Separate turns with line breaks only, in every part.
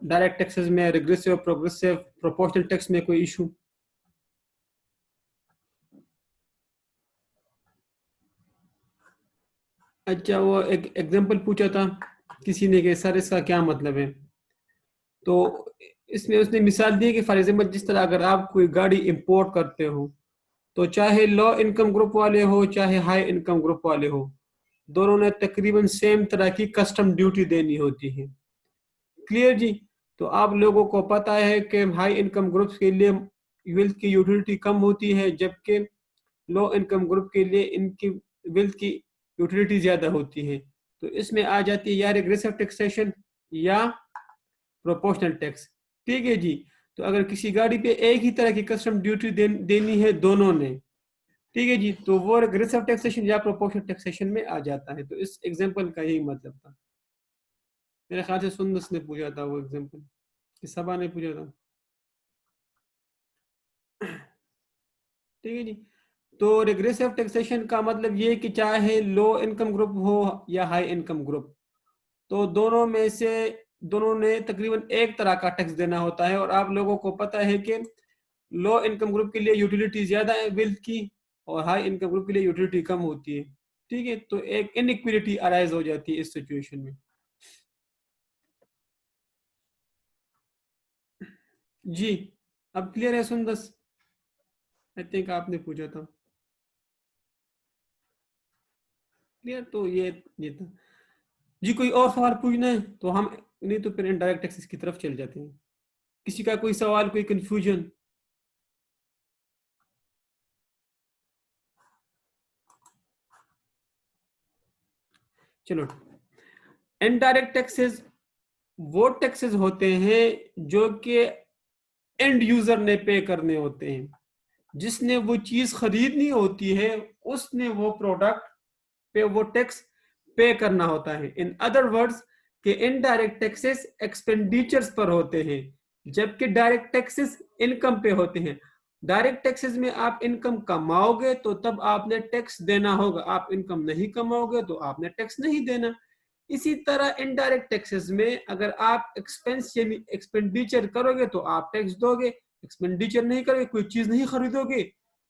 Direct taxes में regressive, progressive, proportional tax में कोई इशू? अच्छा, वो एक एग्जांपल पूछा था किसी ने कि सर इसका क्या मतलब है, तो इसमें उसने मिसाल दी कि फॉर एग्जांपल जिस तरह अगर आप कोई गाड़ी इंपोर्ट करते हो, तो चाहे लो इनकम ग्रुप वाले हो चाहे हाई इनकम ग्रुप वाले हो, दोनों ने तकरीबन सेम तरह की कस्टम ड्यूटी देनी होती है। क्लियर जी? तो आप लोगों को पता है कि हाई इनकम ग्रुप्स के लिए वेल्थ की यूटिलिटी कम होती है, जबकि लो इनकम ग्रुप के लिए इनकी वेल्थ की यूटिलिटी ज्यादा होती है। तो इसमें आ जाती है या रिग्रेसिव टैक्सेशन या प्रोपोर्शनल टैक्स। ठीक है जी? तो अगर किसी गाड़ी पे एक ही तरह की कस्टम ड्यूटी देनी है दोनों ने, ठीक है जी, तो वो रिग्रेसिव टैक्सेशन या प्रोपोर्शनल टैक्सेशन में आ जाता है। तो इस एग्जांपल का यही मतलब था। मेरे ख्याल से सुंदस ने पूछा था वो एग्जांपल, कि सबा ने पूछा था। ठीक है जी? तो रिग्रेसिव टैक्सेशन का मतलब ये कि चाहे लो इनकम ग्रुप हो या हाई इनकम ग्रुप, तो दोनों ने तकरीबन एक तरह का टैक्स देना होता है। और आप लोगों को पता है कि लो इनकम ग्रुप के लिए यूटिलिटी ज्यादा है वेल्थ की, और हाई इनकम ग्रुप के लिए यूटिलिटी कम होती है। ठीक है? तो एक इनइक्विलिटी अराइज हो जाती है इस सिचुएशन में। जी, अब क्लियर है सुंदस? आई थिंक आपने पूछा था। क्लियर? तो ये था जी। कोई और सवाल पूछना है तो हम, नहीं तो फिर इनडायरेक्ट टैक्सेस की तरफ चल जाते हैं। किसी का कोई सवाल, कोई कंफ्यूजन? चलो, इनडायरेक्ट टैक्सेस वो टैक्सेस होते हैं जो कि एंड यूजर ने पे करने होते हैं। जिसने वो चीज खरीदनी होती है उसने वो प्रोडक्ट पे वो टैक्स पे करना होता है। इन अदर वर्ड्स के इनडायरेक्ट टैक्सेस एक्सपेंडिचर्स पर होते हैं, जबकि डायरेक्ट टैक्सेस इनकम पे होते हैं। डायरेक्ट टैक्सेस में आप इनकम कमाओगे तो तब आपने टैक्स देना होगा, आप इनकम नहीं कमाओगे तो आपने टैक्स नहीं देना। इसी तरह इनडायरेक्ट टैक्सेस में अगर आप एक्सपेंस यानी एक्सपेंडिचर करोगे तो आप टैक्स दोगे, एक्सपेंडिचर नहीं करोगे, कोई चीज नहीं खरीदोगे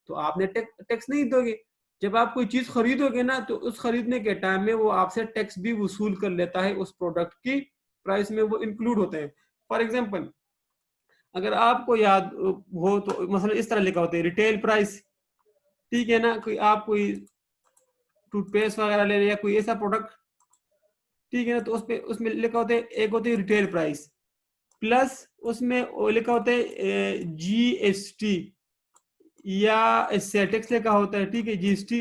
तो आपने टैक्स नहीं दोगे। जब आप कोई चीज खरीदोगे ना, तो उस खरीदने के टाइम में वो आपसे टैक्स भी वसूल कर लेता है, उस प्रोडक्ट की प्राइस में वो इंक्लूड होता है। फॉर एग्जाम्पल, अगर आपको याद हो तो मसलन इस तरह लिखा होता है रिटेल प्राइस। ठीक है ना? कोई टूथपेस्ट वगैरह ले या कोई ऐसा प्रोडक्ट, ठीक है ना, तो उसमें लिखा होता है, एक होती है रिटेल प्राइस, प्लस उसमें वो लिखा होता है जीएसटी या सेटेक्स लिखा होता है। ठीक है? जीएसटी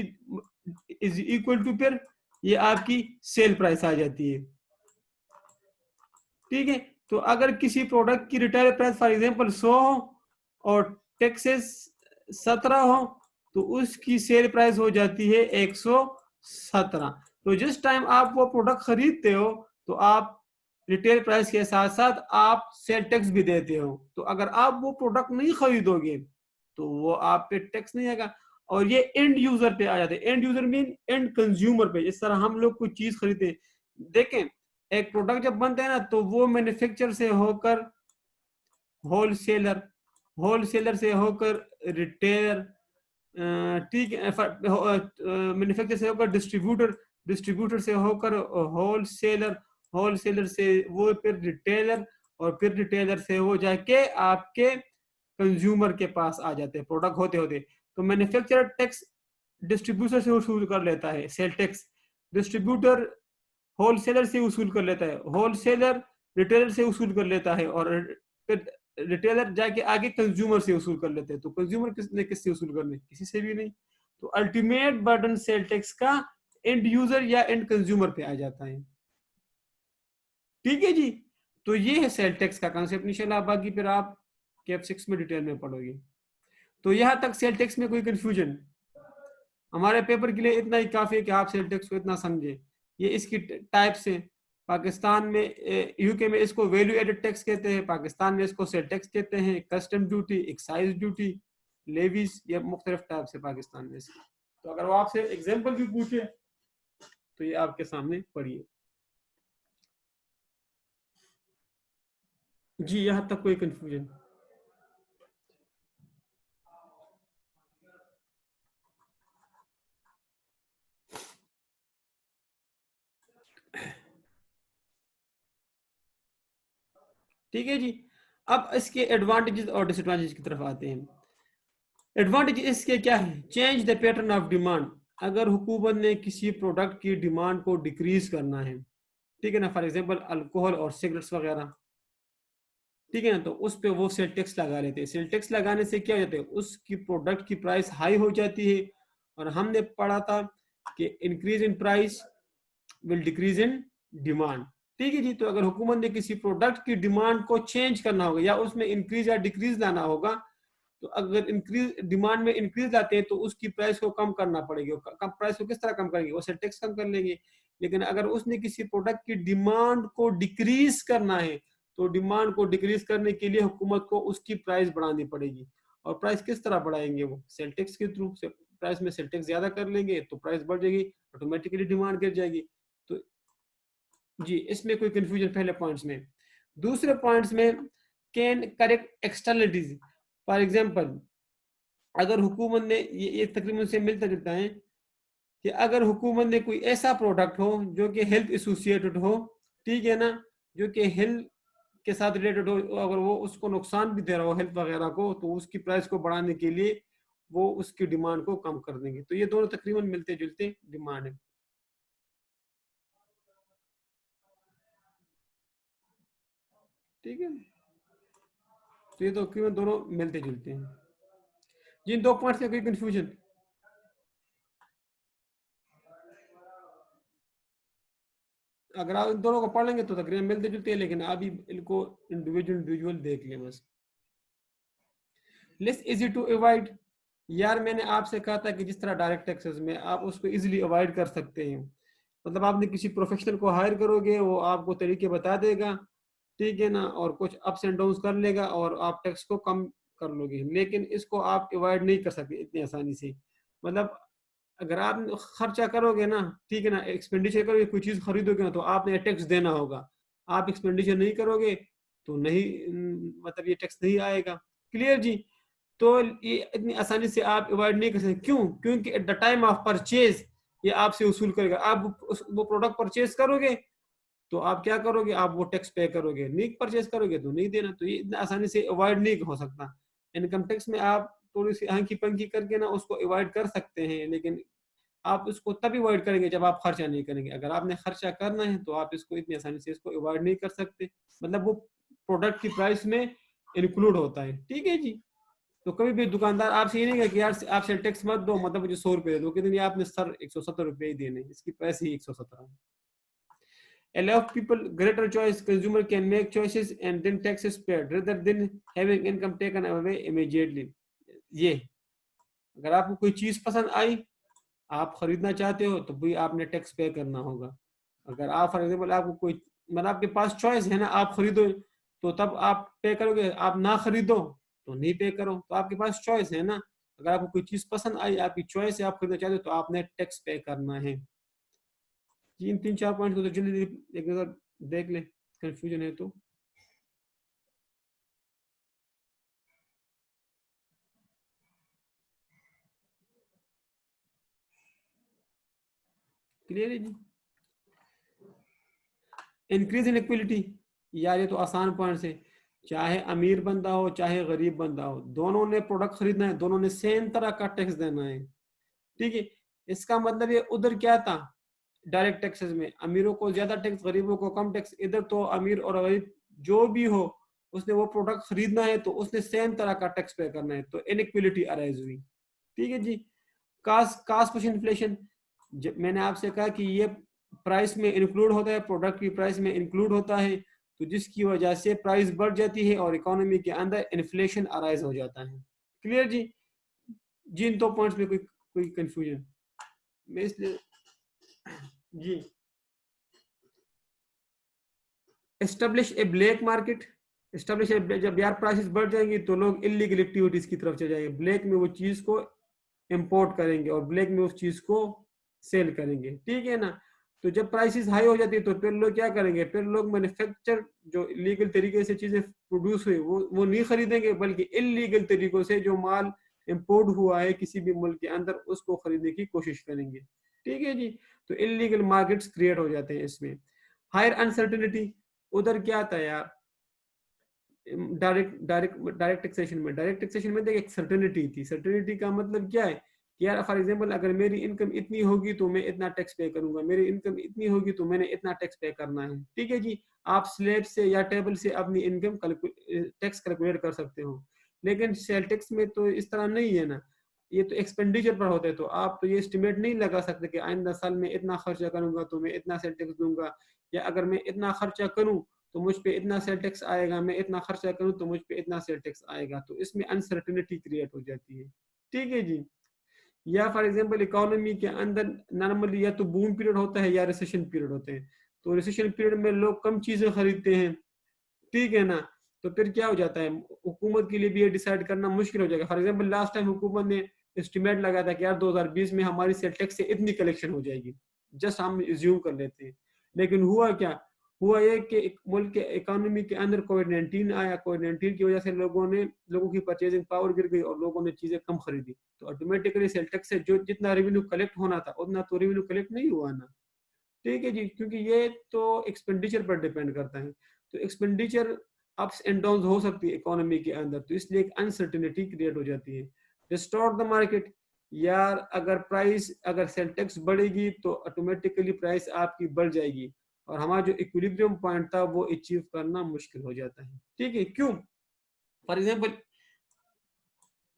इज इक्वल टू, फिर ये आपकी सेल प्राइस आ जाती है। ठीक है? तो अगर किसी प्रोडक्ट की रिटेल प्राइस फॉर एग्जांपल 100 हो और टैक्सेस 17 हो, तो उसकी सेल प्राइस हो जाती है 117। तो जिस टाइम आप वो प्रोडक्ट खरीदते हो तो आप रिटेल प्राइस के साथ साथ आप सेल टैक्स भी देते हो। तो अगर आप वो प्रोडक्ट नहीं खरीदोगे तो वो आप पे टैक्स नहीं आएगा। और ये एंड यूजर पे आ जाते हैं। And user mean and consumer पे। इस तरह हम लोग कोई चीज खरीदते, देखें, एक प्रोडक्ट जब बनता है ना, तो वो मैन्युफैक्चर से होकर होलसेलर, होलसेलर से होकर रिटेलर, ठीक है, मैन्युफैक्चर से होकर डिस्ट्रीब्यूटर, डिस्ट्रीब्यूटर से होकर होलसेलर, होलसेलर से वो फिर रिटेलर, और फिर रिटेलर से वो जाके आपके कंज्यूमर के पास आ जाते हैं प्रोडक्ट होते होते। तो मैन्युफैक्चरर टैक्स डिस्ट्रीब्यूटर से वसूल कर लेता है सेल टैक्स, डिस्ट्रीब्यूटर होलसेलर से वसूल कर लेता है, होलसेलर रिटेलर से वसूल कर लेता है, और रिटेलर जाके आगे कंज्यूमर से वसूल कर लेते हैं। तो कंज्यूमर किससे वसूल करने? किसी से भी नहीं। तो अल्टीमेट बर्डन सेल टैक्स का एंड यूजर या एंड कंज्यूमर पे आ जाता है। ठीक है जी? तो ये है सेल टैक्स का कॉन्सेप्ट। इंशाल्लाह बाकी फिर आप कैप 6 में डिटेल में पढ़ोगे। तो यहां तक सेल टैक्स में कोई कंफ्यूजन? हमारे पेपर के लिए इतना ही काफी है कि आप सेल टैक्स को इतना समझे। ये इसकी टाइप्स है। पाकिस्तान में, यूके में इसको वैल्यू एडेड टैक्स कहते हैं, पाकिस्तान में इसको सेल टैक्स कहते हैं, custom duty, excise duty, levies, ये मुख्तलिफ टाइप्स है पाकिस्तान में इसके। तो अगर वो आपसे एग्जाम्पल भी पूछे तो ये आपके सामने पढ़िए। जी यहाँ तक कोई कंफ्यूजन? ठीक है जी। अब इसके एडवांटेजेस और डिसएडवांटेजेस की तरफ आते हैं। एडवांटेज इसके क्या है? Change the pattern of demand. अगर हुकूमत ने किसी प्रोडक्ट की डिमांड को डिक्रीज करना है, ठीक है ना, फॉर एग्जांपल अल्कोहल और सिगरेट्स वगैरह, ठीक है ना, तो उस पे वो सेल टैक्स लगा लेते हैं। सेल टैक्स लगाने से क्या हो जाता है? उसकी प्रोडक्ट की प्राइस हाई हो जाती है। और हमने पढ़ा था कि increase in price will decrease in demand. ठीक है जी। तो अगर हुकूमत ने किसी प्रोडक्ट की डिमांड को चेंज करना होगा या उसमें इंक्रीज या डिक्रीज लाना होगा, तो अगर इंक्रीज डिमांड में इंक्रीज लाते हैं तो उसकी प्राइस को कम करना पड़ेगी। कम प्राइस को किस तरह कम करेंगे? वो सेल टैक्स कम कर लेंगे। लेकिन अगर उसने किसी प्रोडक्ट की डिमांड को डिक्रीज करना है, तो डिमांड को डिक्रीज करने के लिए हुकूमत को उसकी प्राइस बढ़ानी पड़ेगी। और प्राइस किस तरह बढ़ाएंगे? वो सेल टैक्स के थ्रू। से प्राइस में सेल टैक्स ज्यादा कर लेंगे तो प्राइस बढ़ जाएगी, ऑटोमेटिकली डिमांड गिर जाएगी। तो जी, इसमें कोई कंफ्यूजन पहले पॉइंट्स में। दूसरे पॉइंट्स में, can correct externalities. For example, अगर हुकूमत ने ये तकरीबन से मिलता जुलता है कि अगर हुकूमत ने कोई ऐसा प्रोडक्ट हो जो कि हेल्थ एसोसिएटेड हो, ठीक है ना, जो कि हेल्थ के साथ रिलेटेड हो, अगर वो उसको नुकसान भी दे रहा हो हेल्थ वगैरह को, तो उसकी प्राइस को बढ़ाने के लिए वो उसकी डिमांड को कम कर देंगे। तो ये दोनों तकरीबन मिलते जुलते डिमांड है। ठीक है, तो ये तो तकरीबन दोनों मिलते जुलते हैं। जिन दो पॉइंट्स में कोई कंफ्यूजन? अगर आप इन दोनों को पढ़ लेंगे तो तकरीबन मिलते जुलते हैं, लेकिन अभी इनको इंडिविजुअल इंडिविजुअल देख लें बस। Less easy to avoid. यार मैंने आपसे कहा था कि जिस तरह डायरेक्ट टैक्सेस में आप उसको इजीली अवॉइड कर सकते हैं। मतलब आपने किसी प्रोफेशनल को हायर करोगे, वो आपको तरीके बता देगा, ठीक है ना, और कुछ अप्स एंड डाउन्स कर लेगा और आप टैक्स को कम कर लोगे। लेकिन इसको आप अवॉइड नहीं कर सकते इतनी आसानी से। मतलब अगर आप खर्चा करोगे ना, ठीक है ना, एक्सपेंडिचर करोगे, कोई चीज खरीदोगे ना, तो आपने टैक्स देना होगा। आप एक्सपेंडिचर नहीं करोगे तो नहीं, मतलब ये टैक्स नहीं आएगा। क्लियर जी? तो ये इतनी आसानी से आप अवॉइड नहीं कर सकते। क्यों? क्योंकि at the time of purchase ये आपसे वसूल करेगा। आप वो प्रोडक्ट परचेज करोगे तो आप क्या करोगे? आप वो टैक्स पे करोगे। नहीं परचेज करोगे तो नहीं देना। तो ये इतना आसानी से अवॉइड नहीं हो सकता। इनकम टैक्स में आप थोड़ी सी हंकी पंकी करके ना उसको अवॉइड कर सकते हैं, लेकिन आप उसको तभी अवॉइड करेंगे जब आप खर्चा नहीं करेंगे। अगर आपने खर्चा करना है तो आप इसको इतनी आसानी से इसको अवॉइड नहीं कर सकते। मतलब वो प्रोडक्ट की प्राइस में इंक्लूड होता है। ठीक है जी। तो कभी भी दुकानदार आपसे ये नहीं कहे कि यार आप सेल टैक्स मत दो, मतलब मुझे 100 रुपए दे दो, कि नहीं आपने सर 170 रुपए ही देने, इसकी प्राइस ही 117 है। Allow people greater choice. Consumer can make choices and then taxes paid rather than having income taken away immediately. ये, अगर आपको कोई चीज पसंद आई, आप खरीदना चाहते हो, तो भी आपने टैक्स पे करना होगा। अगर आप फॉर एग्जाम्पल आपको कोई, मतलब आपके पास चॉइस है ना, आप खरीदो तो तब आप पे करोगे, आप ना खरीदो तो नहीं पे करो। तो आपके पास चॉइस है ना। अगर आपको कोई चीज पसंद आई, आपकी चॉइस है, आप खरीदना चाहते हो, तो आपने टैक्स पे करना है। इन 3-4 पॉइंट को तो जल्दी एक नजर देख ले, कंफ्यूजन है तो। क्लियर है जी? Increase in equality. यार ये तो आसान पॉइंट है। चाहे अमीर बंदा हो चाहे गरीब बंदा हो, दोनों ने प्रोडक्ट खरीदना है, दोनों ने सेम तरह का टैक्स देना है। ठीक है। इसका मतलब ये उधर क्या था? डायरेक्ट टैक्सेस में अमीरों को ज्यादा टैक्स, गरीबों को कम टैक्स। इधर तो अमीर और गरीब जो भी हो, उसने वो प्रोडक्ट खरीदना है तो उसने सेम तरह का टैक्स पे करना है। तो इनइक्वलिटी अराइज हुई। ठीक है जी। Cost cost push inflation. मैंने आपसे कहा कि ये प्राइस में इंक्लूड होता है, प्रोडक्ट की प्राइस में इंक्लूड होता है, तो जिसकी वजह से प्राइस बढ़ जाती है और इकोनॉमी के अंदर इन्फ्लेशन अराइज हो जाता है। क्लियर जी? जिन दो पॉइंट्स में कोई कोई कंफ्यूजन? मैं इसलिए जी, establish a black market. Establish, जब यार प्राइसेस बढ़ जाएंगी तो लोग इलीगल एक्टिविटीज की तरफ चले जाएंगे, ब्लैक में वो चीज को इंपोर्ट करेंगे और ब्लैक में उस चीज को सेल करेंगे। ठीक है ना? तो जब प्राइसेस हाई हो जाती है तो फिर लोग क्या करेंगे, फिर लोग मैन्युफैक्चर जो लीगल तरीके से चीजें प्रोड्यूस हुई वो नहीं खरीदेंगे, बल्कि इलीगल तरीकों से जो माल इंपोर्ट हुआ है किसी भी मुल्क के अंदर उसको खरीदने की कोशिश करेंगे। ठीक है जी। तो इलीगल मार्केट्स क्रिएट हो जाते हैं इसमें। हायर अनसर्टेनिटी, उधर क्या था यार, डायरेक्ट टैक्सेशन में देखिए एक सर्टेनिटी थी। सर्टेनिटी का मतलब क्या है कि यार फॉर एग्जांपल अगर मेरी इनकम इतनी होगी तो मैं इतना टैक्स पे करूंगा, मेरी इनकम इतनी होगी तो मैंने इतना टैक्स पे करना है। ठीक है जी। आप स्लेब से या टेबल से अपनी इनकम टैक्स कैलकुलेट कर सकते हो, लेकिन सेल टैक्स में तो इस तरह नहीं है ना, ये तो एक्सपेंडिचर पर होता है। तो आप तो ये एस्टिमेट नहीं लगा सकते कि आइंदा साल में इतना खर्चा करूंगा तो मैं इतना सेल टैक्स दूंगा, या अगर मैं इतना खर्चा करूं तो मुझ पे इतना सेल टैक्स आएगा, मैं इतना खर्चा करूं तो मुझ पे इतना सेल टैक्स आएगा। तो इसमें अनसर्टेनिटी क्रिएट हो जाती है। ठीक है जी। या फॉर एग्जांपल इकोनॉमी के अंदर नॉर्मली या तो बूम पीरियड होता है या रिसेशन पीरियड होते हैं। तो रिसेशन पीरियड में लोग कम चीजें खरीदते हैं, ठीक है ना। तो फिर क्या हो जाता है, हुकूमत के लिए भी ये डिसाइड करना मुश्किल हो जाएगा। फॉर एग्जांपल लास्ट टाइम हुकूमत ने एस्टिमेट लगाया था कि यार 2020 में हमारी सेल टैक्स से इतनी कलेक्शन हो जाएगी, जस्ट हम एज्यूम कर लेते हैं। लेकिन हुआ क्या, हुआ ये कि एक मुल्क के इकोनॉमी के अंदर कोविड-19 आया। कोविड-19 की वजह से लोगों की परचेजिंग पावर गिर गई और लोगों ने चीजें कम खरीदी। तो ऑटोमेटिकली सेल टैक्स से जो जितना रेवेन्यू कलेक्ट होना था उतना तो रेवेन्यू कलेक्ट नहीं हुआ ना। ठीक है जी। क्योंकि ये तो एक्सपेंडिचर पर डिपेंड करता है। तो एक्सपेंडिचर अप्स एंड डाउन हो सकती है इकोनॉमी के अंदर, तो इसलिए एक अनसर्टेनिटी क्रिएट हो जाती है। डिस्टॉर्ट द मार्केट, यार अगर सेल टैक्स बढ़ेगी तो ऑटोमेटिकली प्राइस आपकी बढ़ जाएगी और हमारा जो इक्विलिब्रियम पॉइंट था वो अचीव करना मुश्किल हो जाता है। ठीक है, क्यों? फॉर एग्जाम्पल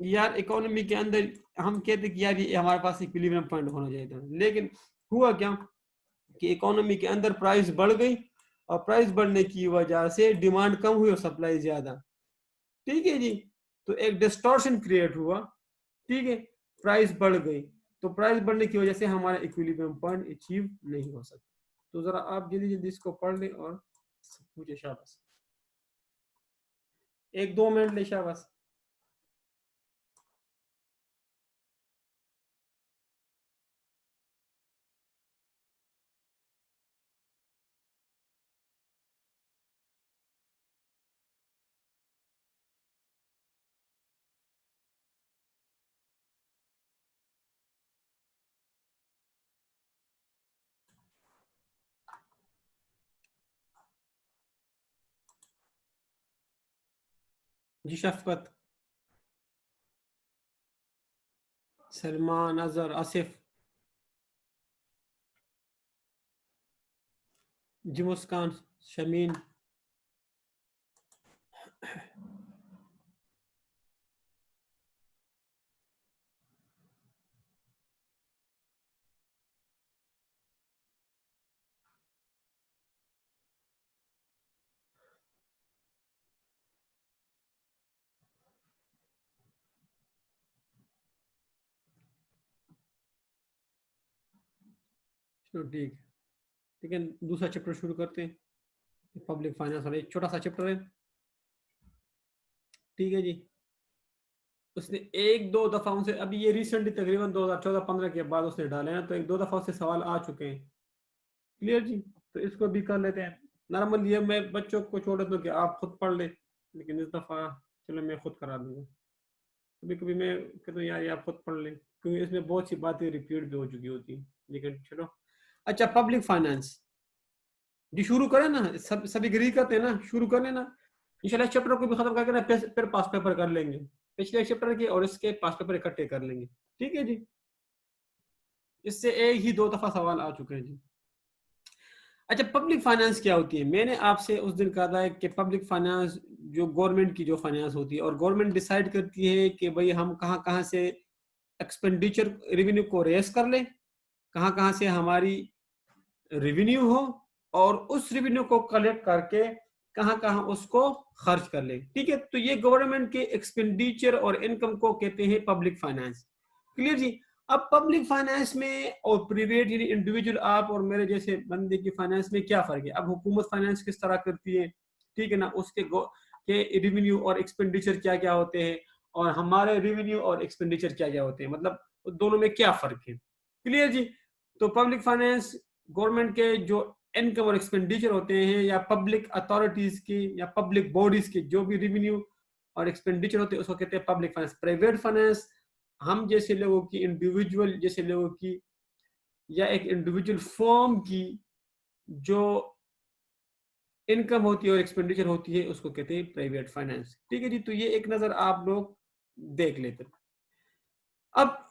यार इकोनॉमी के अंदर हम कहते कि यार ये हमारे पास इक्विलिब्रियम पॉइंट होना चाहिए था, लेकिन हुआ क्या कि इकोनॉमी के अंदर प्राइस बढ़ गई और प्राइस बढ़ने की वजह से डिमांड कम हुई और सप्लाई ज्यादा। ठीक है जी। तो एक डिस्टॉर्शन क्रिएट हुआ। ठीक है, प्राइस बढ़ गई, तो प्राइस बढ़ने की वजह से हमारा इक्विलिब्रियम पॉइंट अचीव नहीं हो सकता। तो जरा आप जल्दी जल्दी इसको पढ़ लें और पूछे शाबाश, 1-2 मिनट ले शाबाश। जी शफकत, सलमान, अजहर, आसिफ, जी मुस्कान, शमीन। चलो ठीक है। ठीक है, दूसरा चैप्टर शुरू करते हैं। पब्लिक फाइनेंस वाला एक छोटा सा चैप्टर है। ठीक है जी। उसने एक दो दफा उनसे, अभी ये रिसेंटली तकरीबन 2014-15 के बाद उसने डाले हैं, तो एक दो दफा उससे सवाल आ चुके हैं। क्लियर जी। तो इसको भी कर लेते हैं। नॉर्मल ये मैं बच्चों को छोड़ दूं कि आप खुद पढ़ ले, लेकिन इस दफा चलो मैं खुद करा दूंगा। कभी कभी मैं कहता हूँ यार ये आप खुद पढ़ ले, क्योंकि इसमें बहुत सी बातें रिपीट भी हो चुकी होती हैं, लेकिन चलो। अच्छा, पब्लिक फाइनेंस जी शुरू करें ना, सभी एग्री करते हैं ना, शुरू कर लेना। इंशाल्लाह चैप्टर को भी खत्म करके ना फिर पास पेपर कर लेंगे, पिछले चैप्टर के और इसके पास पेपर इकट्ठे कर लेंगे। ठीक है जी। इससे एक ही 2 दफा सवाल आ चुके हैं जी। अच्छा, पब्लिक फाइनेंस क्या होती है? मैंने आपसे उस दिन कहा था कि पब्लिक फाइनेंस जो गवर्नमेंट की जो फाइनेंस होती है, और गवर्नमेंट डिसाइड करती है कि भाई हम कहाँ कहाँ से एक्सपेंडिचर रेवेन्यू को रेस कर लें, कहाँ कहाँ से हमारी रेवेन्यू हो, और उस रेवेन्यू को कलेक्ट करके कहाँ कहाँ उसको खर्च कर ले। ठीक है, तो ये गवर्नमेंट के एक्सपेंडिचर और इनकम को कहते हैं पब्लिक फाइनेंस। क्लियर जी। अब पब्लिक फाइनेंस में और प्राइवेट यानी इंडिविजुअल आप और मेरे जैसे बंदे की फाइनेंस में क्या फर्क है? अब हुकूमत फाइनेंस किस तरह करती है, ठीक है ना, उसके के रेवेन्यू और एक्सपेंडिचर क्या क्या होते हैं, और हमारे रेवेन्यू और एक्सपेंडिचर क्या क्या होते हैं, मतलब दोनों में क्या फर्क है। क्लियर जी। तो पब्लिक फाइनेंस गवर्नमेंट के जो इनकम और एक्सपेंडिचर होते हैं, या पब्लिक अथॉरिटीज की या पब्लिक बॉडीज की जो भी रेवेन्यू और एक्सपेंडिचर होते हैं उसको कहते हैं पब्लिक फाइनेंस। प्राइवेट फाइनेंस हम जैसे लोगों की, इंडिविजुअल जैसे लोगों की या एक इंडिविजुअल फर्म की जो इनकम होती है और एक्सपेंडिचर होती है उसको कहते हैं प्राइवेट फाइनेंस। ठीक है जी, तो ये एक नजर आप लोग देख लेते। अब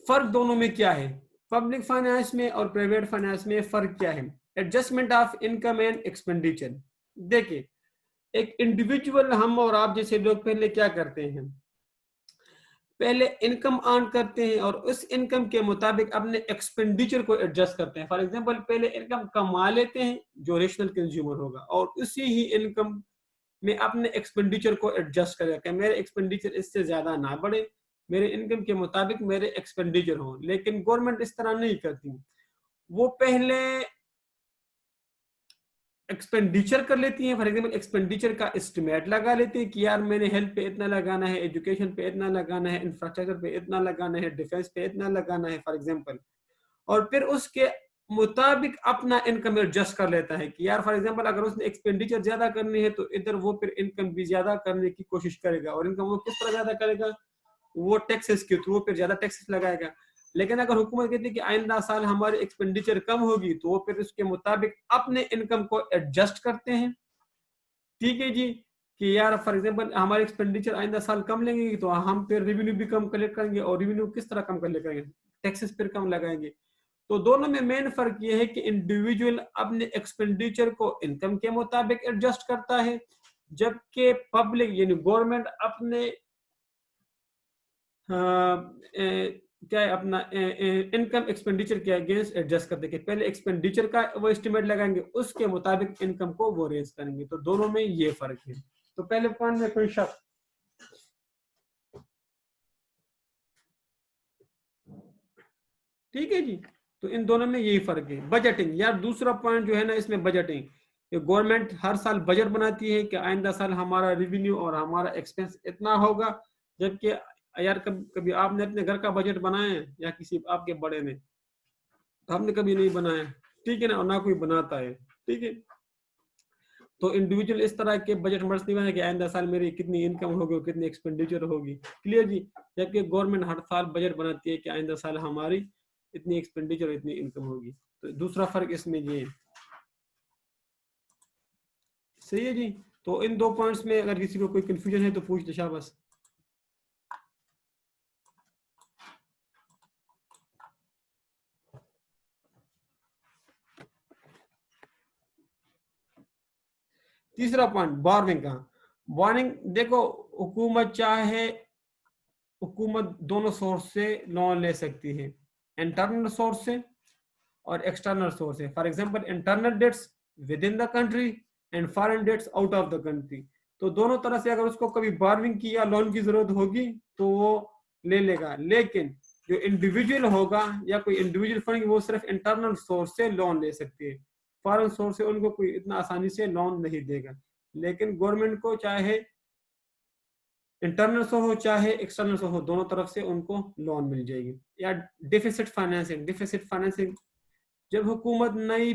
फर्क दोनों में क्या है, पब्लिक फाइनेंस में और प्राइवेट फाइनेंस में फर्क क्या है? Adjustment of income and expenditure. देखिए, एक इंडिविजुअल हम और आप जैसे लोग पहले क्या करते हैं, पहले इनकम अर्न करते हैं और उस इनकम के मुताबिक अपने एक्सपेंडिचर को एडजस्ट करते हैं। फॉर एग्जांपल, पहले इनकम कमा लेते हैं जो रेशनल कंज्यूमर होगा, और उसी ही इनकम में अपने एक्सपेंडिचर को एडजस्ट करेगा कि मेरे एक्सपेंडिचर इससे ज्यादा ना बढ़े, मेरे इनकम के मुताबिक मेरे एक्सपेंडिचर हो। लेकिन गवर्नमेंट इस तरह नहीं करती, वो पहले एक्सपेंडिचर कर लेती हैं। फॉर एग्जाम्पल, एक्सपेंडिचर का एस्टिमेट लगा लेते हैं कि यार मैंने हेल्थ पे इतना लगाना है, एजुकेशन पे इतना लगाना है, इंफ्रास्ट्रक्चर पे इतना लगाना है, डिफेंस पे इतना लगाना है फॉर एग्जाम्पल, और फिर उसके मुताबिक अपना इनकम एडजस्ट कर लेता है कि यार फॉर एग्जांपल अगर उसने एक्सपेंडिचर ज्यादा करनी है तो इधर वो फिर इनकम भी ज्यादा करने की कोशिश करेगा। और इनकम वो किस तरह ज्यादा करेगा, वो टैक्सेस के थ्रू फिर ज्यादा टैक्सेस लगाएगा। लेकिन अगर हुकूमत कहती है कि आइंदा साल हमारी एक्सपेंडिचर कम होगी, तो वो फिर उसके मुताबिक अपने इनकम को एडजस्ट करते हैं। ठीक है जी, कि यार फॉर एग्जांपल हमारे एक्सपेंडिचर आइंदा साल कम लेंगे तो हम फिर रेवेन्यू भी कम कलेक्ट करेंगे, और रेवेन्यू किस तरह कम कलेक्ट करेंगे, टैक्सेस फिर कम लगाएंगे। तो दोनों में मेन फर्क ये है कि इंडिविजुअल अपने एक्सपेंडिचर को इनकम के मुताबिक एडजस्ट करता है, जबकि पब्लिक यानी गवर्नमेंट अपने क्या है, अपना इनकम एक्सपेंडिचर के अगेंस्ट एडजस्ट करते हैं। पहले एक्सपेंडिचर का वो एस्टिमेट लगाएंगे, उसके मुताबिक इनकम को वो रेज करेंगे। तो दोनों में ये फर्क है। तो पहले पॉइंट में कोई शक? ठीक है जी, तो इन दोनों में यही फर्क है। बजटिंग, यार दूसरा पॉइंट जो है ना इसमें बजटिंग, गवर्नमेंट हर साल बजट बनाती है कि आइंदा साल हमारा रेवेन्यू और हमारा एक्सपेंस इतना होगा। जबकि यार कभी आपने अपने घर का बजट बनाया है या किसी आपके बड़े ने? हमने कभी नहीं बनाया, ठीक है ना, और ना कोई बनाता है। ठीक है, तो इंडिविजुअल इस तरह के बजट मर्ज नहीं बना कि आइंदा साल मेरी कितनी इनकम होगी और कितनी एक्सपेंडिचर होगी। क्लियर जी? जबकि गवर्नमेंट हर साल बजट बनाती है कि आइंदा साल हमारी इतनी एक्सपेंडिचर और इतनी इनकम होगी। तो दूसरा फर्क इसमें ये है। सही है जी, तो इन दो पॉइंट्स में अगर किसी को कोई कंफ्यूजन है तो पूछ दे शाबाश। तीसरा पॉइंट, बोर्रोविंग का। बोर्रोविंग देखो, हुकूमत दोनों सोर्स से लोन ले सकती है, इंटरनल सोर्स से और एक्सटर्नल सोर्स से। For example, internal debts within the country and foreign debts out of the country. तो दोनों तरह से अगर उसको कभी बोर्रोविंग की या लोन की जरूरत होगी तो वो ले लेगा। लेकिन जो इंडिविजुअल होगा या कोई इंडिविजुअल फंड, वो सिर्फ इंटरनल सोर्स से लोन ले सकती है, फॉरेन सोर्स से उनको कोई इतना आसानी से लोन नहीं देगा। लेकिन गवर्नमेंट को चाहे इंटरनल सोर्स हो चाहे एक्सटर्नल सोर्स हो, दोनों तरफ से उनको लोन मिल जाएगी। या डिफिसिट फाइनेंसिंग, डिफिसिट फाइनेंसिंग जब हुकूमत नई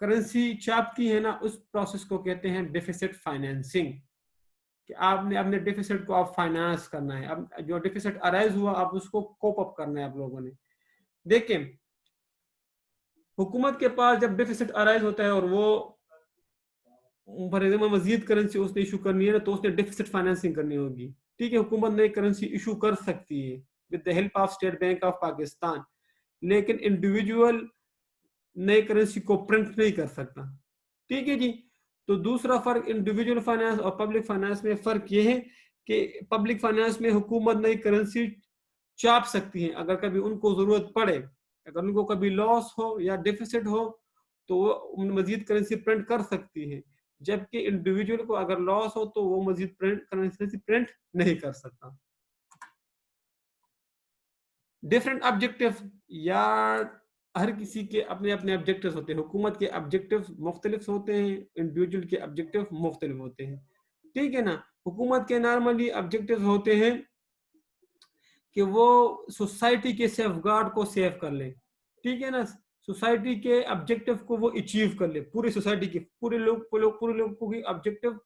करेंसी छापती है ना, उस प्रोसेस को कहते हैं डिफिसिट फाइनेंसिंग। कि आपने अपने डिफिसिट को आप फाइनेंस करना है, अब जो डिफिसिट अराइज हुआ आप उसको कोप अप करना है आप लोगों ने। देखिए, हुकूमत के पास जब डिफिसिट अराइज होता है और वो फॉर एग्जाम्पल मजीद करेंसी उसने इशू करनी है ना, तो उसने डिफिसिट फाइनेंसिंग करनी होगी। ठीक है, हुकूमत नई करेंसी इशू कर सकती है with the help of state bank of Pakistan, लेकिन इंडिविजुअल नई करेंसी को प्रिंट नहीं कर सकता। ठीक है जी, तो दूसरा फर्क इंडिविजुअल फाइनेंस और पब्लिक फाइनेंस में फर्क ये है कि पब्लिक फाइनेंस में हुकूमत नई करेंसी छाप सकती है अगर कभी उनको जरूरत पड़े, अगर उनको कभी लॉस हो या डिफिसिट हो तो वो मजीद करेंसी प्रिंट कर सकती है। जबकि इंडिविजुअल को अगर लॉस हो तो वो मजीद करेंसी प्रिंट नहीं कर सकता। डिफरेंट ऑब्जेक्टिव, या हर किसी के अपने अपने ऑब्जेक्टिव्स होते हैं। हुकूमत के ऑब्जेक्टिव्स मुख्तलिफ होते हैं, इंडिविजुअल के ऑब्जेक्टिव मुख्तलिफ होते हैं। ठीक है ना, हुकूमत के नॉर्मली ऑब्जेक्टिव्स होते हैं कि वो सोसाइटी के सेफगार्ड को सेव कर ले। ठीक है ना, सोसाइटी के ऑब्जेक्टिव को वो अचीव कर ले, पूरी सोसाइटी के पूरे लोगों की ऑब्जेक्टिव,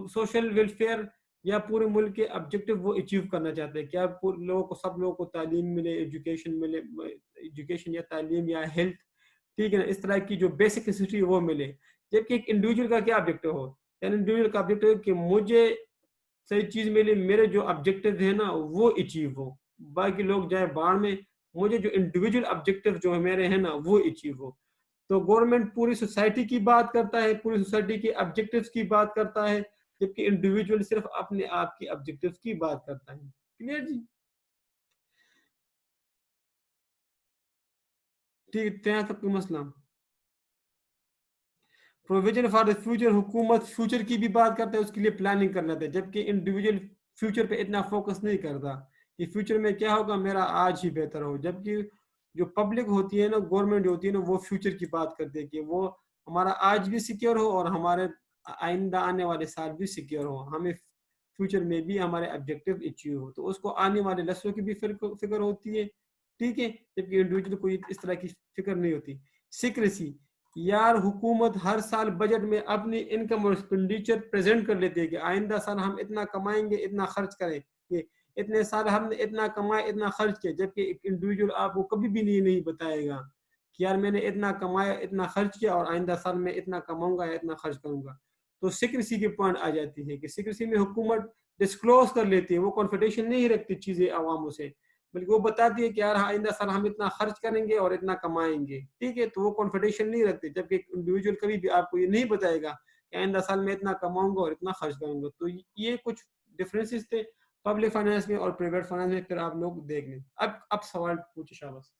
सोशल वेलफेयर या पूरे मुल्क के ऑब्जेक्टिव वो अचीव करना चाहते हैं। क्या लोगों को, सब लोगों को तालीम मिले, एजुकेशन मिले, एजुकेशन या तालीम या हेल्थ, ठीक है ना, इस तरह की जो बेसिक नेसेसिटी वो मिले। जबकि एक इंडिविजुअल का क्या ऑब्जेक्टिव हो, यानी इंडिविजुअल का ऑब्जेक्टिव है कि मुझे सही चीज मिले, मेरे जो ऑब्जेक्टिव है ना वो अचीव हो, बाकी लोग जाए बाढ़ में, मुझे जो इंडिविजुअल ऑब्जेक्टिव जो है मेरे हैं ना वो अचीव हो। तो गवर्नमेंट पूरी सोसाइटी की बात करता है, पूरी सोसाइटी के ऑब्जेक्टिव्स की बात करता है, जबकि इंडिविजुअल सिर्फ अपने आप की ऑब्जेक्टिव्स की बात करता है। क्लियर जी? ठीक, ત્યાં तक कोई मसला? प्रोविजन फॉर द फ्यूचर, हुकूमत फ्यूचर की भी बात करता है, उसके लिए प्लानिंग कर लेते हैं, जबकि इंडिविजुअल फ्यूचर पे इतना फोकस नहीं करता कि फ्यूचर में क्या होगा, मेरा आज ही बेहतर हो। जबकि जो पब्लिक होती है ना, गवर्नमेंट होती है ना, वो फ्यूचर की बात करती है कि वो हमारा आज भी सिक्योर हो और हमारे आइंदा आने वाले साल भी सिक्योर हो, हमें फ्यूचर में भी हमारे ऑब्जेक्टिव अचीव हो, तो उसको आने वाले नस्लों की भी फिक्र होती है। ठीक है, जबकि इंडिविजुअल को इस तरह की फिक्र नहीं होती। सिक्रेसी, यार हुकूमत हर साल बजट में अपनी इनकम और एक्सपेंडिचर प्रेजेंट कर लेती है कि आइंदा साल हम इतना कमाएंगे, इतना खर्च करेंगे, इतने साल हमने इतना कमाया, इतना खर्च किया। जबकि एक इंडिविजुअल आपको कभी भी नहीं बताएगा कि यार मैंने इतना कमाया, इतना खर्च किया और आइंदा साल में इतना कमाऊंगा या इतना खर्च करूंगा। तो सिक्रेसी की पॉइंट आ जाती है कि सिक्रेसी में हुकूमत डिस्क्लोज कर लेती है, वो कॉन्फिडेंशियल नहीं रखती चीजें आवामों से, बल्कि वो बताती है कि यार आइंदा साल हम इतना खर्च करेंगे और इतना कमाएंगे। ठीक है, तो वो कॉन्फिडेंशियल नहीं रखते। जबकि एक इंडिविजुअल कभी भी आपको ये नहीं बताएगा कि आइंदा साल में इतना कमाऊंगा और इतना खर्च करूंगा। तो ये कुछ डिफरेंसेस थे पब्लिक फाइनेंस में और प्राइवेट फाइनेंस में, फिर आप लोग देख लें। अब सवाल पूछे शाबाश।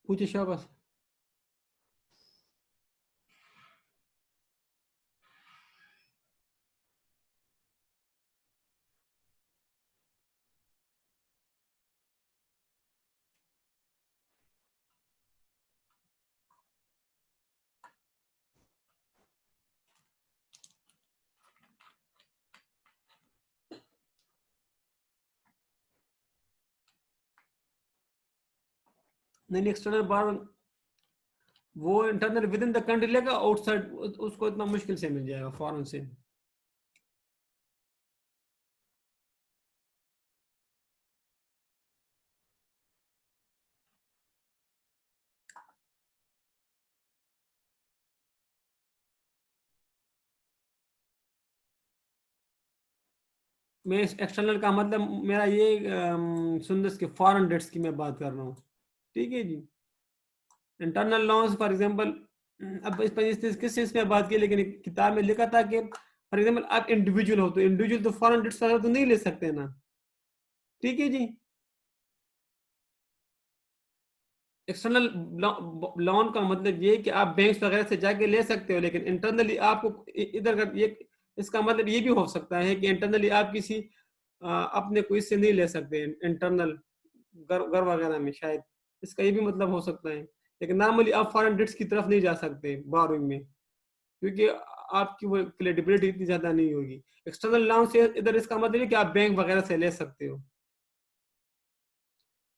पूछे शाबाश। नहीं, एक्सटर्नल बार वो internal with in the country लेगा, आउटसाइड उसको इतना मुश्किल से मिल जाएगा फॉरेन से। मैं एक्सटर्नल का मतलब मेरा ये सुंदस के फॉरेन डेट्स की मैं बात कर रहा हूँ। ठीक है जी। इंटरनल लॉन्स फॉर एग्जांपल, अब इस किस चीज में बात की, लेकिन एक किताब में लिखा था कि फॉर एग्जांपल आप इंडिविजुअल हो, तो इंडिविजुअल तो फॉरेन डेट्स वगैरह तो नहीं ले सकते ना। ठीक है जी। एक्सटर्नल लोन का मतलब ये कि आप बैंक वगैरह से जाके ले सकते हो, लेकिन इंटरनली आपको इधर का ये, इसका मतलब ये भी हो सकता है कि इंटरनली आप किसी अपने को इससे नहीं ले सकते इंटरनल घर वगैरह में, शायद इसका ये भी मतलब हो सकता है। लेकिन नॉर्मली आप फॉरेन डेट्स की तरफ नहीं जा सकते बोरोइंग में, क्योंकि आपकी वो क्रेडिबिलिटी इतनी ज्यादा नहीं होगी। एक्सटर्नल लोन से इधर इसका मतलब है कि आप बैंक वगैरह से ले सकते हो।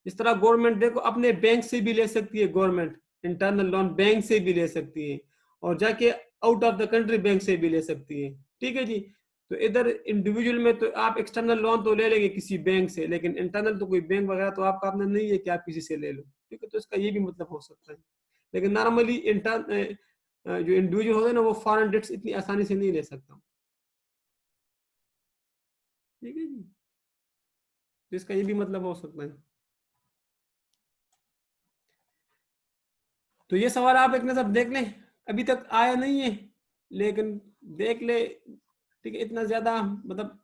इस तरह गवर्नमेंट देखो अपने बैंक से भी ले सकती है, गवर्नमेंट इंटरनल लोन बैंक से भी ले सकती है, और जाके out of the country bank से भी ले सकती है। ठीक है जी। तो इधर इंडिविजुअल में तो आप एक्सटर्नल लोन तो ले लेंगे किसी बैंक से, लेकिन इंटरनल तो कोई बैंक वगैरह तो आपका अपना नहीं है कि आप किसी से ले लो। ठीक है, तो इसका ये भी मतलब हो सकता है। लेकिन नॉर्मली जो इंडिविजुअल होता है ना, वो फॉरेन डेट्स इतनी आसानी से नहीं ले सकता। ठीक है जी, तो इसका ये भी मतलब हो सकता है। तो ये सवाल आप एक नजर देख लें, अभी तक आया नहीं है, लेकिन देख ले। ठीक है, इतना ज्यादा मतलब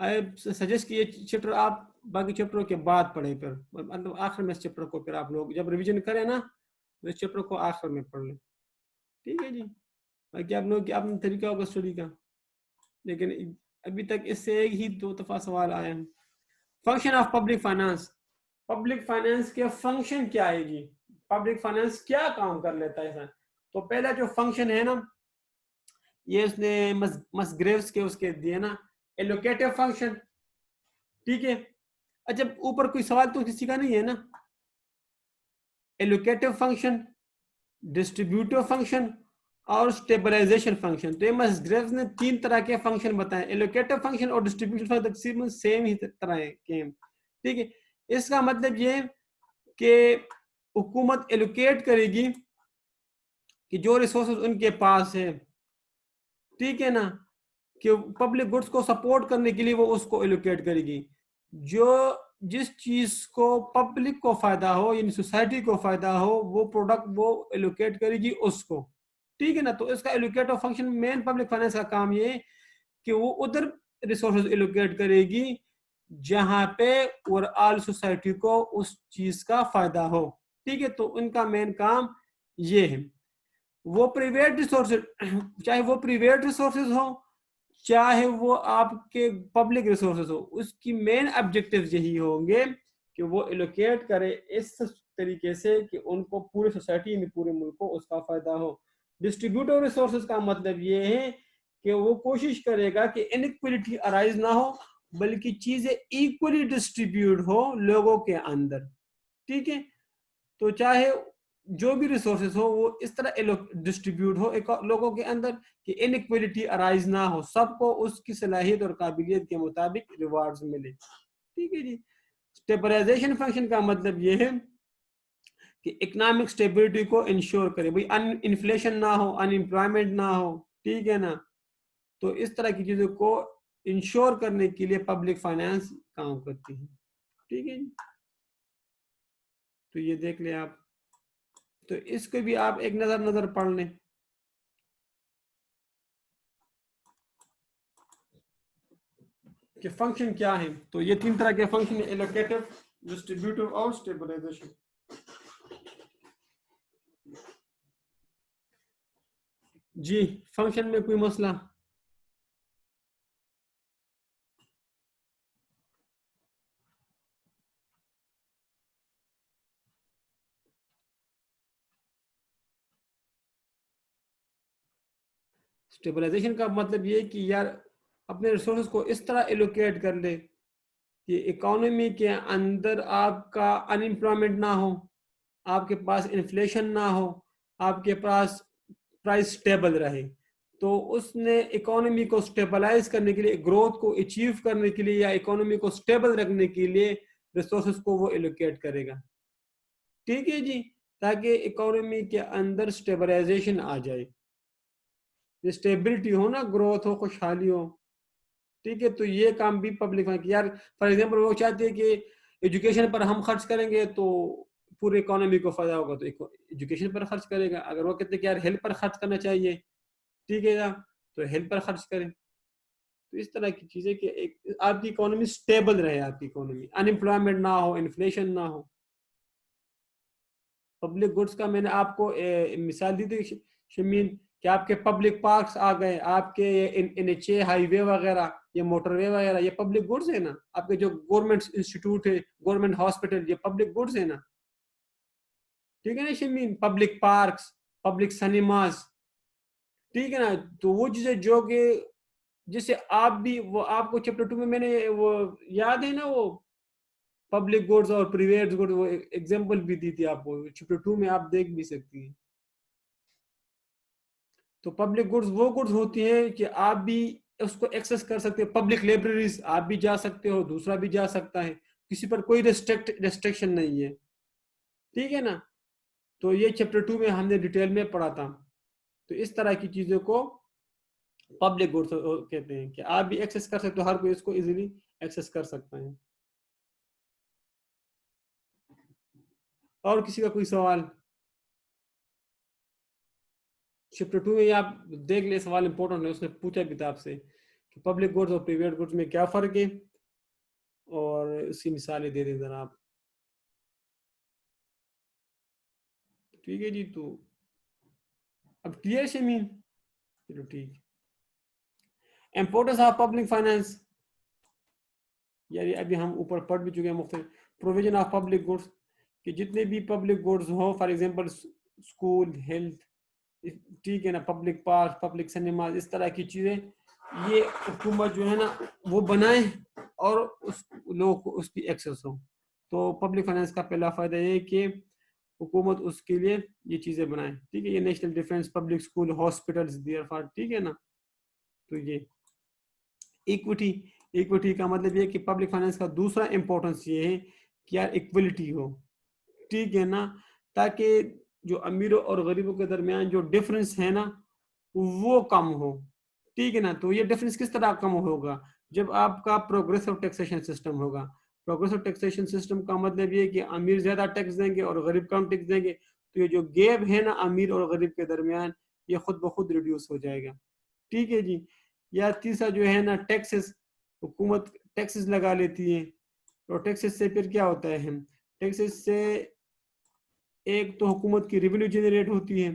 आई सजेस्ट कि ये चैप्टर आप बाकी चैप्टरों के बाद पढ़े, फिर मतलब आखिर में इस चैप्टर को फिर आप लोग जब रिवीजन करें ना, तो इस चैप्टर को आखिर में पढ़ लें। ठीक है जी। बाकी आप लोग अपना तरीका होगा स्टडी का, लेकिन अभी तक इससे एक ही दो दफा सवाल आया है। Function of public finance, public finance के फंक्शन क्या है जी? पब्लिक फाइनेंस क्या काम कर लेता है सर? तो पहला जो फंक्शन है ना, ये उसने मसग्रेव्स के उसके दिए ना, एलोकेटिव फंक्शन, ठीक है। अच्छा, ऊपर कोई सवाल तो किसी का नहीं है ना? एलोकेटिव फंक्शन, डिस्ट्रीब्यूटिव फंक्शन और स्टेबलाइजेशन फंक्शन। तो ये मसग्रेव्स ने 3 तरह के फंक्शन बताए। एलोकेटिव फंक्शन और डिस्ट्रीब्यूटिव फंक्शन तकरीबन सेम ही तरह के, ठीक है। इसका मतलब ये कि हुकूमत एलोकेट करेगी कि जो रिसोर्सेज उनके पास है, ठीक है ना, कि पब्लिक गुड्स को सपोर्ट करने के लिए वो उसको एलोकेट करेगी। जो जिस चीज को पब्लिक को फायदा हो, यानी सोसाइटी को फायदा हो, वो प्रोडक्ट वो एलोकेट करेगी उसको, ठीक है ना। तो इसका allocative function, main public finance का काम ये है कि वो उधर रिसोर्सेज एलोकेट करेगी जहां पे ओवरऑल सोसाइटी को उस चीज का फायदा हो, ठीक है। तो उनका मेन काम ये है। वो प्राइवेट रिसोर्सेज, चाहे वो प्राइवेट रिसोर्सेज हो चाहे वो आपके पब्लिक रिसोर्सेज हो, उसकी मेन ऑब्जेक्टिव यही होंगे कि वो एलोकेट करे इस तरीके से कि उनको पूरी सोसाइटी में, पूरे मुल्क को उसका फायदा हो। डिस्ट्रीब्यूटिव रिसोर्सेज का मतलब ये है कि वो कोशिश करेगा कि इनइक्वालिटी अराइज ना हो, बल्कि चीजें इक्वली डिस्ट्रीब्यूट हो लोगों के अंदर, ठीक है। तो चाहे जो भी रिसोर्सेज हो वो इस तरह डिस्ट्रीब्यूट हो एक लोगों के अंदर कि इनइक्वालिटी अराइज ना हो, सबको उसकी सलाहियत और काबिलियत के मुताबिक रिवार्ड्स मिले, ठीक है जी। स्टेबलाइजेशन फंक्शन का मतलब ये है कि इकोनॉमिक स्टेबिलिटी को इंश्योर करे, भाई इन्फ्लेशन ना हो, अनएम्प्लॉयमेंट ना हो, ठीक है ना। तो इस तरह की चीजों को इंश्योर करने के लिए पब्लिक फाइनेंस काम करती है, ठीक है। तो ये देख ले आप, तो इसको भी आप एक नजर पढ़ लें कि फंक्शन क्या है। तो ये 3 तरह के फंक्शन है, एलोकेटिव, डिस्ट्रीब्यूटिव और स्टेबलाइजेशन। जी, फंक्शन में कोई मसला? स्टेबलाइजेशन का मतलब ये कि यार अपने रिसोर्सेज को इस तरह एलोकेट कर ले कि इकोनॉमी के अंदर आपका अनएम्प्लॉयमेंट ना हो, आपके पास इन्फ्लेशन ना हो, आपके पास प्राइस स्टेबल रहे। तो उसने इकोनॉमी को स्टेबलाइज करने के लिए, ग्रोथ को अचीव करने के लिए या इकोनॉमी को स्टेबल रखने के लिए रिसोर्सेज को वो एलोकेट करेगा, ठीक है जी, ताकि इकोनॉमी के अंदर स्टेबलाइजेशन आ जाए, स्टेबिलिटी हो ना, ग्रोथ हो, खुशहाली हो, ठीक है। तो ये काम भी पब्लिक फंड, यार फॉर एग्जांपल वो चाहते हैं कि एजुकेशन पर हम खर्च करेंगे तो पूरे इकोनॉमी को फायदा होगा, तो एजुकेशन पर खर्च करेगा। अगर वो कहते हैं कि यार हेल्थ पर खर्च करना चाहिए, ठीक है ना, तो हेल्थ पर खर्च करें। तो इस तरह की चीजें कि एक आपकी इकोनॉमी स्टेबल रहे, आपकी इकोनॉमी अनएम्प्लॉयमेंट ना हो, इन्फ्लेशन ना हो। पब्लिक गुड्स का मैंने आपको मिसाल दी थी शमीन, कि आपके पब्लिक पार्क्स आ गए, आपके NHA हाईवे वगैरह, ये मोटरवे वगैरह, ये पब्लिक गुड्स है ना। आपके जो गवर्नमेंट इंस्टीट्यूट है, गवर्नमेंट हॉस्पिटल, ये पब्लिक गुड्स है ना, ठीक है ना Shamin. Public parks, public cinemas, ठीक है ना। तो वो चीजें जो कि जिससे आप भी, वो आपको चैप्टर 2 में मैंने वो याद है ना, वो पब्लिक गुड्स और प्राइवेट गुड्स, वो एग्जांपल भी दी थी आपको, चैप्टर 2 में आप देख भी सकती हैं। तो पब्लिक गुड्स वो गुड्स होती हैं कि आप भी उसको एक्सेस कर सकते हो। पब्लिक लाइब्रेरीज आप भी जा सकते हो, दूसरा भी जा सकता है, किसी पर कोई रेस्ट्रिक्शन नहीं है, ठीक है ना। तो ये चैप्टर 2 में हमने डिटेल में पढ़ा था। तो इस तरह की चीजों को पब्लिक गुड्स कहते हैं कि आप भी एक्सेस कर सकते हो, हर कोई इसको इजीली एक्सेस कर सकता है। और किसी का कोई सवाल? चैप्टर 2 में आप देख ले, सवाल इंपॉर्टेंट है, उसने पूछा किताब से कि पब्लिक गुड्स और प्राइवेट गुड्स में क्या फर्क है, और उसकी मिसालें दे दें जरा आप, ठीक है जी। तो अब क्लियर शमीन? चलो ठीक। इम्पोर्टेंस ऑफ पब्लिक फाइनेंस, यार अभी हम ऊपर पढ़ भी चुके हैं मुख्तलिफ। प्रोविजन ऑफ पब्लिक गुड्स, कि जितने भी पब्लिक गुड्स हो, फॉर एग्जांपल स्कूल, हेल्थ, ठीक है ना, पब्लिक पार्क, पब्लिक सिनेमा, इस तरह की चीजें, ये हुकूमत जो है ना वो बनाए और उस लोगों को उसकी एक्सेस हो। तो पब्लिक फाइनेंस का पहला फायदा ये है कि हुकूमत उसके लिए ये चीजें बनाए, ठीक है। ये national defence, public school, hospitals, therefore, ठीक है ना। तो ये इक्विटी, इक्विटी का मतलब ये कि पब्लिक फाइनेंस का दूसरा इंपॉर्टेंस ये है कि यार इक्वलिटी हो, ठीक है ना, ताकि जो अमीरों और गरीबों के दरमियान जो डिफरेंस है ना वो कम हो, ठीक है ना। तो ये डिफरेंस किस तरह कम होगा, जब आपका प्रोग्रेसिव टैक्सेशन सिस्टम होगा। प्रोग्रेसिव टैक्सेशन सिस्टम का मतलब ये कि अमीर ज्यादा टैक्स देंगे और गरीब कम टैक्स देंगे, तो ये जो गैप है ना अमीर और गरीब के दरमियान, ये खुद ब खुद रिड्यूस हो जाएगा, ठीक है जी। या तीसरा जो है ना टैक्सेस, हुकूमत टैक्सेस लगा लेती है, और टैक्सेस से फिर क्या होता है, टैक्सेस से एक तो हुकूमत की रेवेन्यू जनरेट होती है,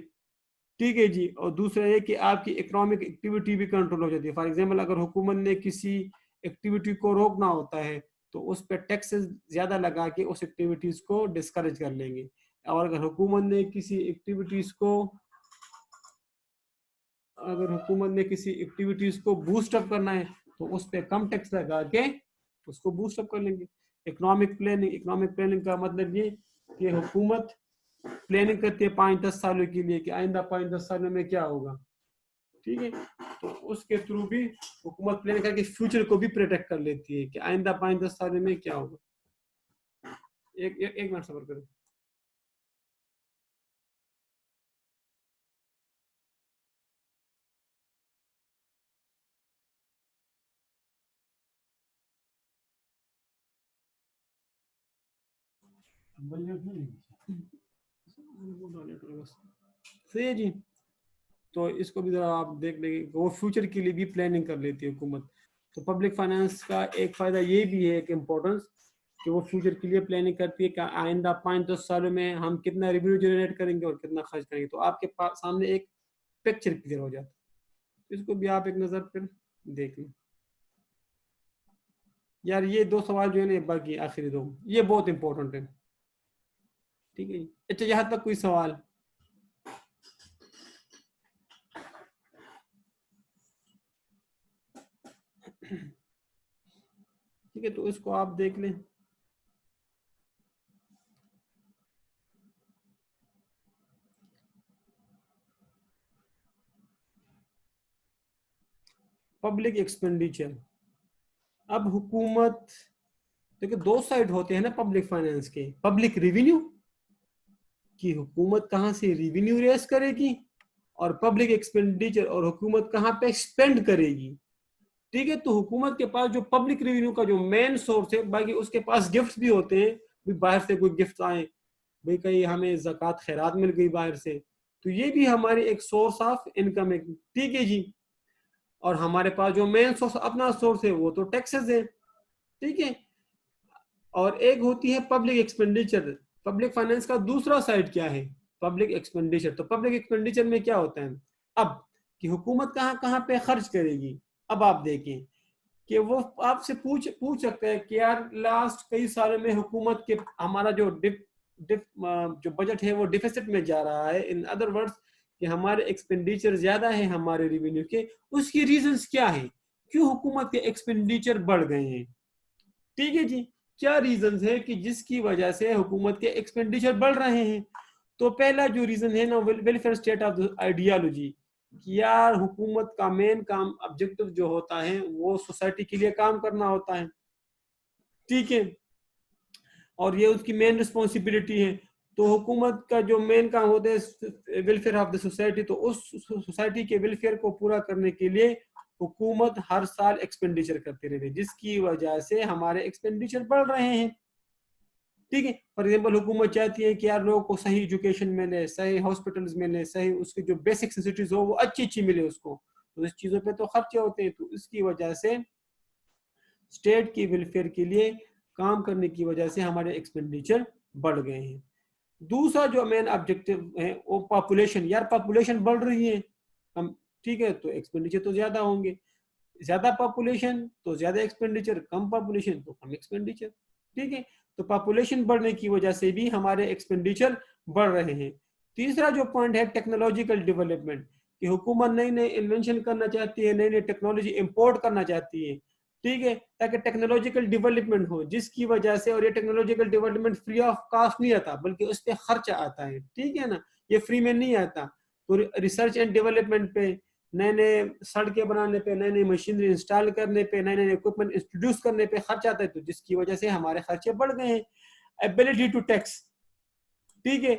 ठीक है जी, और दूसरा ये कि आपकी इकोनॉमिक एक्टिविटी भी कंट्रोल हो जाती है। फॉर एग्जांपल अगर हुकूमत ने किसी एक्टिविटी को रोकना होता है तो उस पर टैक्सेस ज्यादा लगा के उस एक्टिविटीज को डिस्करेज कर लेंगे, और अगर हुकूमत ने किसी एक्टिविटीज को, अगर हुकूमत ने किसी एक्टिविटीज को बूस्ट अप करना है तो उस पर कम टैक्स लगा के उसको बूस्ट अप कर लेंगे। इकोनॉमिक प्लानिंग, इकोनॉमिक प्लानिंग का मतलब ये कि हुकूमत प्लानिंग करती है 5-10 सालों के लिए कि आइंदा 5-10 सालों में क्या होगा, ठीक है। तो उसके थ्रू भी हुकूमत प्लान करके फ्यूचर को भी प्रोटेक्ट कर लेती है कि आइंदा 5-10 सालों में क्या होगा। एक मिनट सबर करो। सही है जी। तो इसको भी जरा आप देख लेंगे, वो फ्यूचर के लिए भी प्लानिंग कर लेती है हुकूमत। तो पब्लिक फाइनेंस का एक फायदा ये भी है, एक इम्पोर्टेंस, कि वो फ्यूचर के लिए प्लानिंग करती है कि आइंदा 5-10 सालों में हम कितना रेवेन्यू जनरेट करेंगे और कितना खर्च करेंगे, तो आपके पास सामने एक पिक्चर क्लियर हो जाता है। तो इसको भी आप एक नजर फिर देख लें। यार ये दो सवाल जो है ना, बाकी आखिरी दो, ये बहुत इंपॉर्टेंट है, ठीक है। अच्छा, यहाँ तक कोई सवाल? ठीक है, तो इसको आप देख लें। पब्लिक एक्सपेंडिचर, अब हुकूमत, देखिए दो साइड होते हैं ना पब्लिक फाइनेंस के। पब्लिक रेवेन्यू, कि हुकूमत कहाँ से रेवेन्यू रेस करेगी, और पब्लिक एक्सपेंडिचर, और हुकूमत कहाँ पे स्पेंड करेगी, ठीक है। तो हुकूमत के पास जो पब्लिक रेवेन्यू का जो मेन सोर्स है, बाकी उसके पास गिफ्ट भी होते हैं, भी बाहर से कोई गिफ्ट आए, भाई कहीं हमें ज़कात खैरात मिल गई बाहर से, तो ये भी हमारी एक सोर्स ऑफ इनकम है, ठीक है जी। और हमारे पास जो मेन सोर्स अपना सोर्स है वो तो टैक्सेस है, ठीक है। और एक होती है पब्लिक एक्सपेंडिचर। पब्लिक फाइनेंस का दूसरा साइड क्या है, पब्लिक एक्सपेंडिचर। तो पब्लिक एक्सपेंडिचर में क्या होता है, अब कि हुकूमत कहाँ कहाँ पे खर्च करेगी। अब आप देखें कि वो आपसे पूछ सकते हैं कि यार लास्ट कई सालों में हुकूमत के हमारा जो जो बजट है वो डिफिसिट में जा रहा है, इन अदर वर्ड्स कि हमारे एक्सपेंडिचर ज्यादा है हमारे रेवेन्यू के, उसकी रीजंस क्या है, क्यों हुकूमत के एक्सपेंडिचर बढ़ गए हैं, ठीक है जी। क्या रीजंस है कि जिसकी वजह से हुकूमत के एक्सपेंडिचर बढ़ रहे हैं। तो पहला जो रीजन है ना, वेलफेयर स्टेट ऑफ आइडियोलॉजी, कि यार हुकूमत का मेन काम, ऑब्जेक्टिव जो होता है वो सोसाइटी के लिए काम करना होता है, ठीक है, और ये उसकी मेन रिस्पॉन्सिबिलिटी है। तो हुकूमत का जो मेन काम होता है वेलफेयर ऑफ द सोसाइटी, तो उस सोसाइटी के वेलफेयर को पूरा करने के लिए हुकूमत हर साल एक्सपेंडिचर करती रहती है, जिसकी वजह से हमारे एक्सपेंडिचर बढ़ रहे हैं, ठीक है। फॉर एग्जाम्पल हुकूमत चाहती है कि यार लोगों को सही एजुकेशन मिले, सही हॉस्पिटल्स मिले, सही उसकी जो बेसिक फैसिलिटीज हो वो अच्छी अच्छी मिले उसको, तो इस चीज़ों पे तो खर्चे होते हैं। तो इसकी वजह से स्टेट की वेलफेयर के लिए काम करने की वजह से हमारे एक्सपेंडिचर बढ़ गए हैं। दूसरा जो मेन ऑब्जेक्टिव है वो पॉपुलेशन, यार पॉपुलेशन बढ़ रही है हम, ठीक है, तो एक्सपेंडिचर तो ज्यादा होंगे, ज्यादा पॉपुलेशन तो ज्यादा एक्सपेंडिचर, कम पॉपुलेशन तो कम एक्सपेंडिचर, ठीक है। तो पॉपुलेशन बढ़ने की वजह से भी हमारे एक्सपेंडिचर बढ़ रहे हैं। तीसरा जो पॉइंट है टेक्नोलॉजिकल डेवलपमेंट, कि हुकूमत नई नई इन्वेंशन करना चाहती है, नई नई टेक्नोलॉजी इंपोर्ट करना चाहती है, ठीक है, ताकि टेक्नोलॉजिकल डेवलपमेंट हो, जिसकी वजह से, और ये technological development free of cost नहीं आता, बल्कि उस पर खर्चा आता है, ठीक है ना, ये फ्री में नहीं आता। तो रिसर्च एंड डेवलपमेंट पे, नए नए सड़कें बनाने पे, नई नई मशीनरी इंस्टॉल करने पे, नए नए इक्विपमेंट इंट्रोड्यूस करने पे खर्च आता है, तो जिसकी वजह से हमारे खर्चे बढ़ गए हैं। एबिलिटी टू टैक्स, ठीक है,